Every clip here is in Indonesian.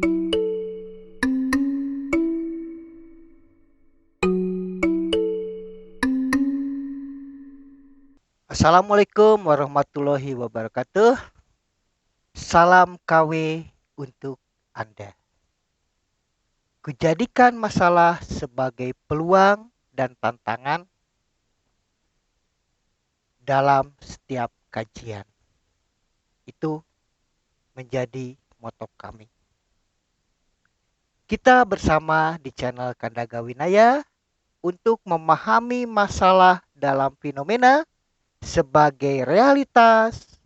Assalamualaikum warahmatullahi wabarakatuh. Salam KW untuk Anda. Kujadikan masalah sebagai peluang dan tantangan dalam setiap kajian. Itu menjadi moto kami. Kita bersama di channel Kandaga Winaya untuk memahami masalah dalam fenomena sebagai realitas,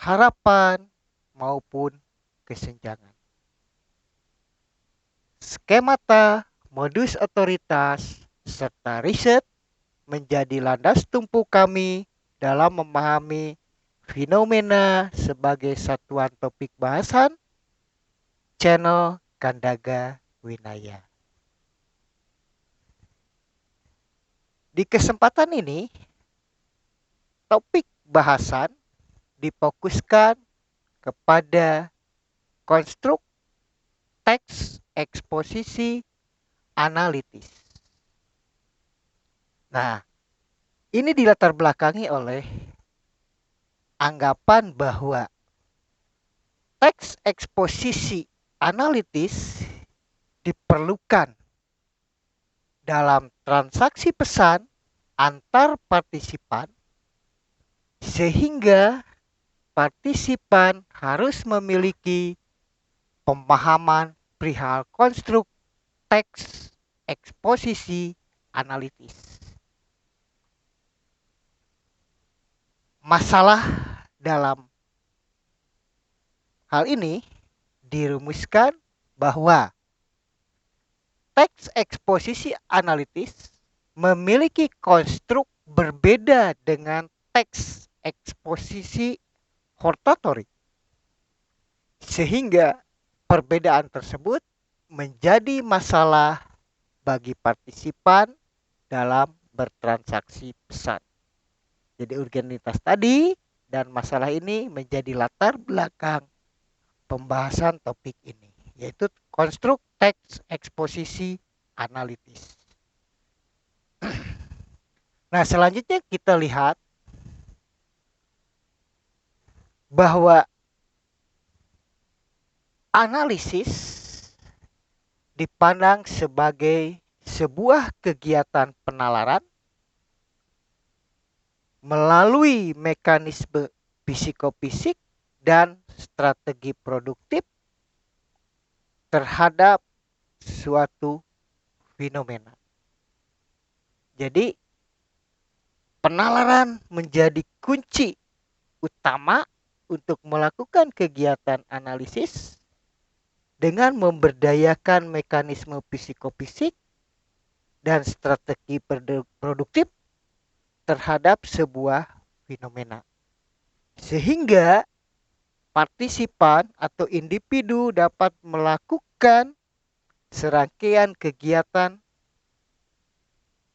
harapan, maupun kesenjangan. Skemata, modus otoritas, serta riset menjadi landas tumpu kami dalam memahami fenomena sebagai satuan topik bahasan channel Kandaga Winaya. Di kesempatan ini, topik bahasan difokuskan kepada konstruk teks eksposisi analitis. Nah, ini dilatar belakangi oleh anggapan bahwa teks eksposisi analitis diperlukan dalam transaksi pesan antar partisipan sehingga partisipan harus memiliki pemahaman perihal konstruk teks eksposisi analitis. Masalah dalam hal ini dirumuskan bahwa teks eksposisi analitis memiliki konstruk berbeda dengan teks eksposisi hortatory, sehingga perbedaan tersebut menjadi masalah bagi partisipan dalam bertransaksi pesan. Jadi urgenitas tadi dan masalah ini menjadi latar belakang pembahasan topik ini, yaitu konstruk teks eksposisi analitis. Nah, selanjutnya kita lihat bahwa analisis dipandang sebagai sebuah kegiatan penalaran melalui mekanisme psikofisik dan strategi produktif terhadap suatu fenomena. Jadi, penalaran menjadi kunci utama untuk melakukan kegiatan analisis dengan memberdayakan mekanisme psikofisik dan strategi produktif terhadap sebuah fenomena. Sehingga partisipan atau individu dapat melakukan serangkaian kegiatan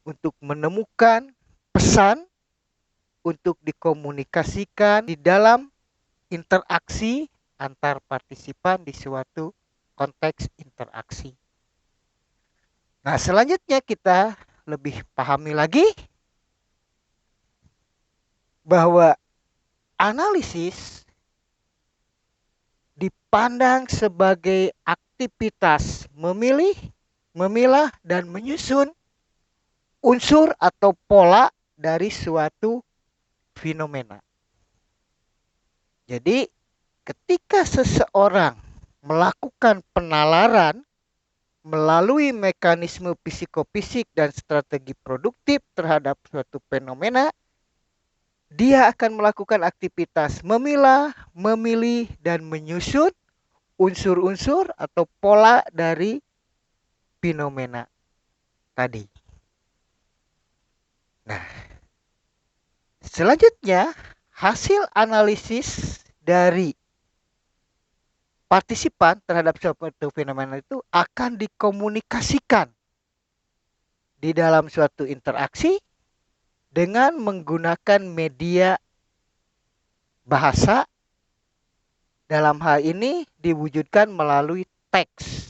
untuk menemukan pesan untuk dikomunikasikan di dalam interaksi antar partisipan di suatu konteks interaksi. Nah, selanjutnya kita lebih pahami lagi bahwa analisis dipandang sebagai aktivitas memilih, memilah, dan menyusun unsur atau pola dari suatu fenomena. Jadi, ketika seseorang melakukan penalaran melalui mekanisme psikofisik dan strategi produktif terhadap suatu fenomena, dia akan melakukan aktivitas memilah, memilih, dan menyusun unsur-unsur atau pola dari fenomena tadi. Nah, selanjutnya hasil analisis dari partisipan terhadap suatu fenomena itu akan dikomunikasikan di dalam suatu interaksi dengan menggunakan media bahasa. Dalam hal ini diwujudkan melalui teks.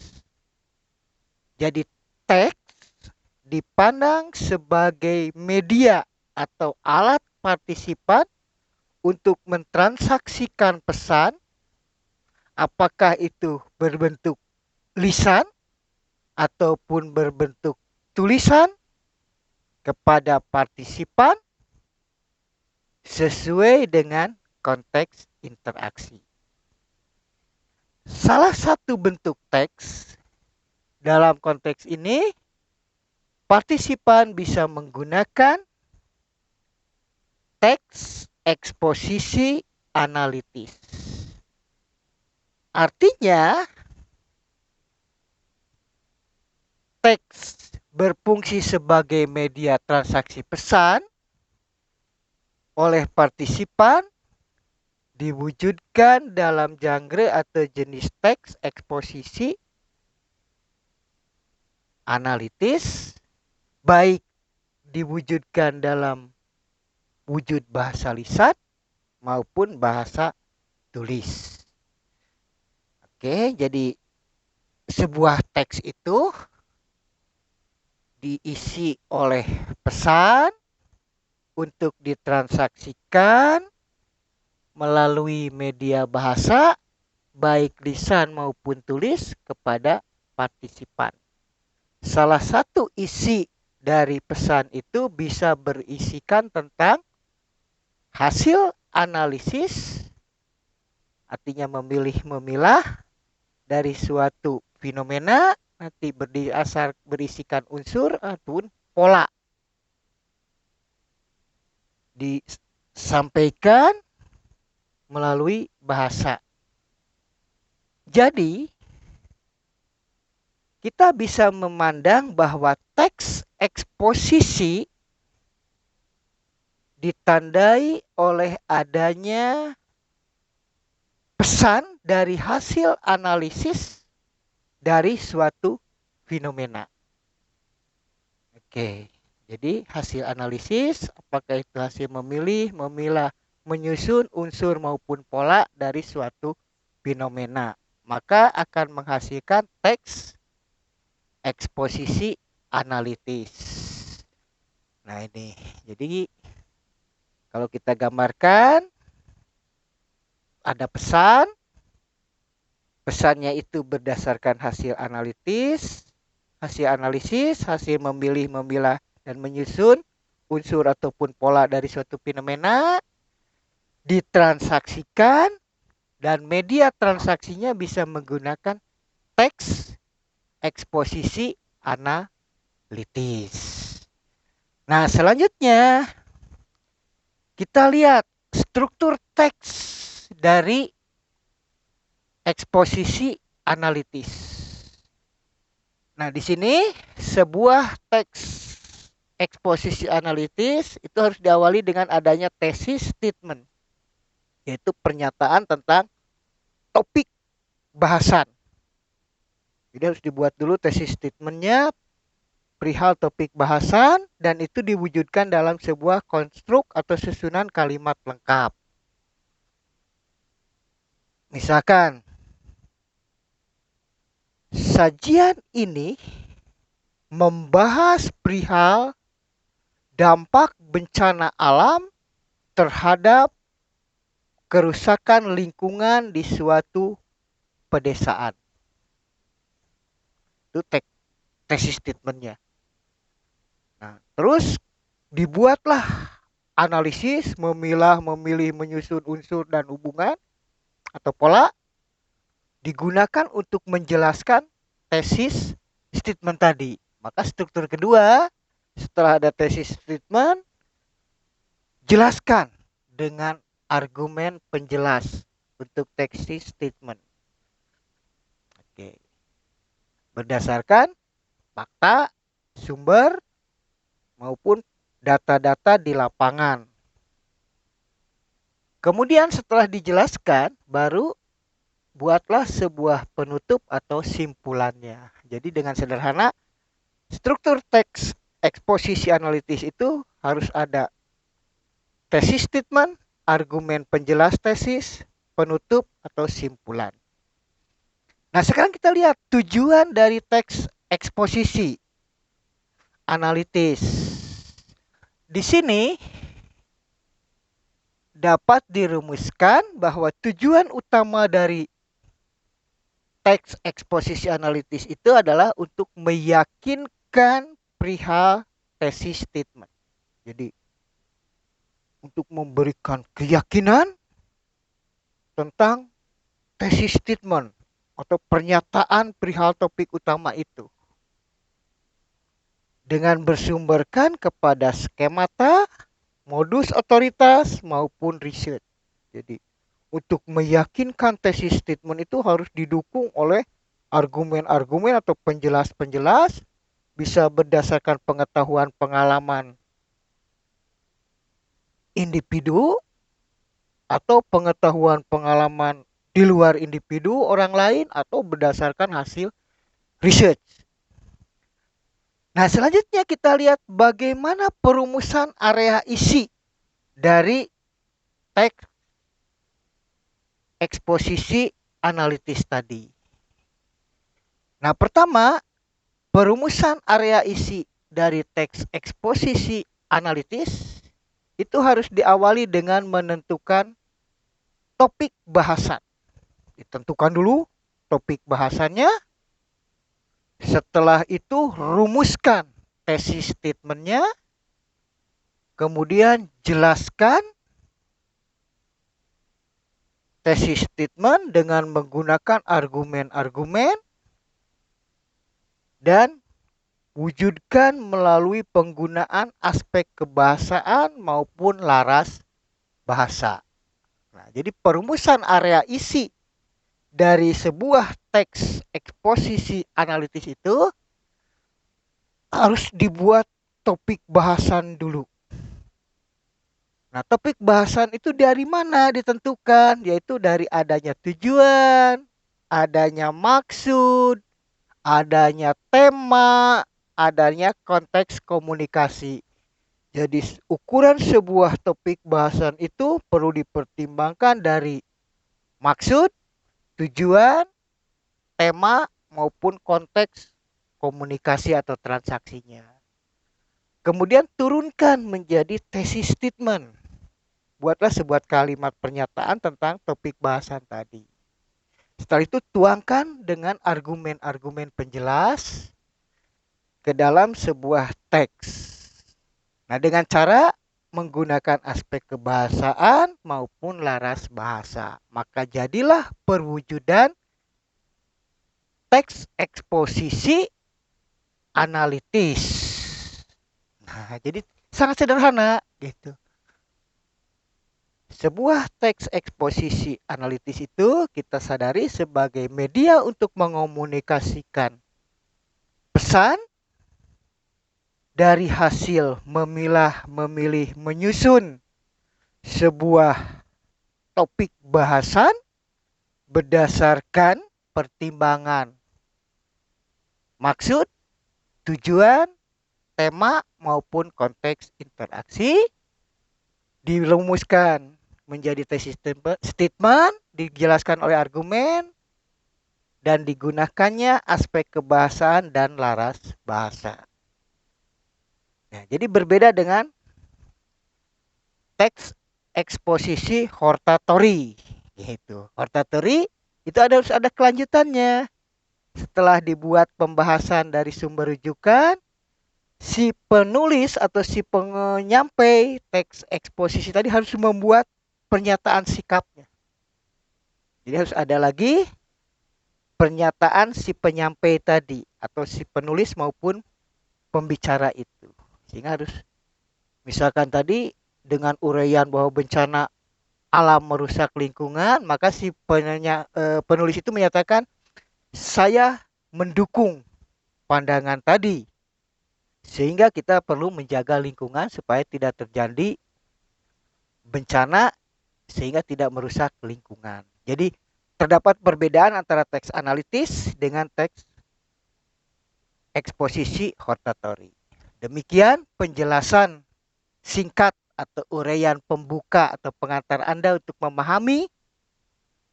Jadi teks dipandang sebagai media atau alat partisipan untuk mentransaksikan pesan, apakah itu berbentuk lisan ataupun berbentuk tulisan kepada partisipan sesuai dengan konteks interaksi. Salah satu bentuk teks dalam konteks ini, partisipan bisa menggunakan teks eksposisi analitis. Artinya, teks berfungsi sebagai media transaksi pesan oleh partisipan diwujudkan dalam genre atau jenis teks eksposisi analitis, baik diwujudkan dalam wujud bahasa lisan maupun bahasa tulis. Oke, jadi sebuah teks itu diisi oleh pesan untuk ditransaksikan melalui media bahasa, baik lisan maupun tulis, kepada partisipan. Salah satu isi dari pesan itu bisa berisikan tentang hasil analisis, artinya memilih-memilah dari suatu fenomena, nanti berisikan unsur ataupun pola. Disampaikan melalui bahasa. Jadi, kita bisa memandang bahwa teks eksposisi ditandai oleh adanya pesan dari hasil analisis dari suatu fenomena. Oke, jadi hasil analisis, apakah itu hasil memilih, memilah, menyusun unsur maupun pola dari suatu fenomena, maka akan menghasilkan teks eksposisi analitis. Nah ini, jadi kalau kita gambarkan, ada pesan, pesannya itu berdasarkan hasil analisis, hasil memilih, memilah, dan menyusun unsur ataupun pola dari suatu fenomena, ditransaksikan, dan media transaksinya bisa menggunakan teks eksposisi analitis. Nah, selanjutnya kita lihat struktur teks dari eksposisi analitis. Nah, di sini sebuah teks eksposisi analitis itu harus diawali dengan adanya thesis statement, yaitu pernyataan tentang topik bahasan. Jadi harus dibuat dulu thesis statementnya perihal topik bahasan, dan itu diwujudkan dalam sebuah konstruk atau susunan kalimat lengkap. Misalkan, sajian ini membahas perihal dampak bencana alam terhadap kerusakan lingkungan di suatu pedesaan. Itu tesis statementnya. Nah, terus dibuatlah analisis, memilah, memilih, menyusun unsur dan hubungan atau pola, digunakan untuk menjelaskan tesis statement tadi. Maka struktur kedua, setelah ada tesis statement, jelaskan dengan argumen penjelas untuk tesis statement. Oke. Berdasarkan fakta, sumber, maupun data-data di lapangan. Kemudian setelah dijelaskan, baru buatlah sebuah penutup atau simpulannya. Jadi dengan sederhana, struktur teks eksposisi analitis itu harus ada tesis statement, argumen penjelas tesis, penutup atau simpulan. Nah, sekarang kita lihat tujuan dari teks eksposisi analitis. Di sini dapat dirumuskan bahwa tujuan utama dari teks eksposisi analitis itu adalah untuk meyakinkan perihal tesis statement. Jadi, untuk memberikan keyakinan tentang tesis statement atau pernyataan perihal topik utama itu dengan bersumberkan kepada skemata, modus otoritas maupun riset. Jadi untuk meyakinkan tesis statement itu harus didukung oleh argumen-argumen atau penjelas-penjelas, bisa berdasarkan pengetahuan pengalaman individu atau pengetahuan pengalaman di luar individu orang lain atau berdasarkan hasil research. Nah, selanjutnya kita lihat bagaimana perumusan area isi dari teks eksposisi analitis tadi. Nah, pertama, perumusan area isi dari teks eksposisi analitis itu harus diawali dengan menentukan topik bahasan. Ditentukan dulu topik bahasannya. Setelah itu rumuskan tesis statementnya. Kemudian jelaskan tesis statement dengan menggunakan argumen-argumen dan wujudkan melalui penggunaan aspek kebahasaan maupun laras bahasa. Nah, jadi perumusan area isi dari sebuah teks eksposisi analitis itu harus dibuat topik bahasan dulu. Nah, topik bahasan itu dari mana ditentukan? Yaitu dari adanya tujuan, adanya maksud, adanya tema, adanya konteks komunikasi. Jadi ukuran sebuah topik bahasan itu perlu dipertimbangkan dari maksud, tujuan, tema, maupun konteks komunikasi atau transaksinya. Kemudian turunkan menjadi tesis statement. Buatlah sebuah kalimat pernyataan tentang topik bahasan tadi. Setelah itu tuangkan dengan argumen-argumen penjelas ke dalam sebuah teks. Nah, dengan cara menggunakan aspek kebahasaan maupun laras bahasa, maka jadilah perwujudan teks eksposisi analitis. Nah, jadi sangat sederhana gitu. Sebuah teks eksposisi analitis itu kita sadari sebagai media untuk mengomunikasikan pesan dari hasil memilah, memilih, menyusun sebuah topik bahasan berdasarkan pertimbangan maksud, tujuan, tema maupun konteks interaksi, dirumuskan menjadi tesis statement, dijelaskan oleh argumen, dan digunakannya aspek kebahasaan dan laras bahasa. Nah, jadi berbeda dengan teks eksposisi hortatory, gitu. Hortatory itu harus ada kelanjutannya. Setelah dibuat pembahasan dari sumber rujukan, si penulis atau si penyampai teks eksposisi tadi harus membuat pernyataan sikapnya. Jadi harus ada lagi pernyataan si penyampai tadi atau si penulis maupun pembicara itu. Sehingga harus misalkan tadi dengan uraian bahwa bencana alam merusak lingkungan, maka si penulis itu menyatakan saya mendukung pandangan tadi. Sehingga kita perlu menjaga lingkungan supaya tidak terjadi bencana sehingga tidak merusak lingkungan. Jadi terdapat perbedaan antara teks analitis dengan teks eksposisi hortatory. Demikian penjelasan singkat atau uraian pembuka atau pengantar Anda untuk memahami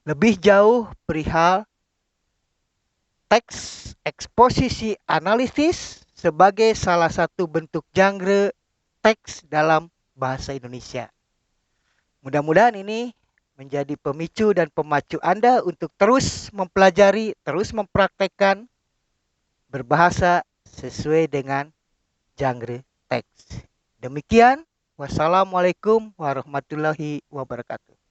lebih jauh perihal teks eksposisi analitis sebagai salah satu bentuk genre teks dalam bahasa Indonesia. Mudah-mudahan ini menjadi pemicu dan pemacu Anda untuk terus mempelajari, terus mempraktekkan berbahasa sesuai dengan genre teks. Demikian, wassalamualaikum warahmatullahi wabarakatuh.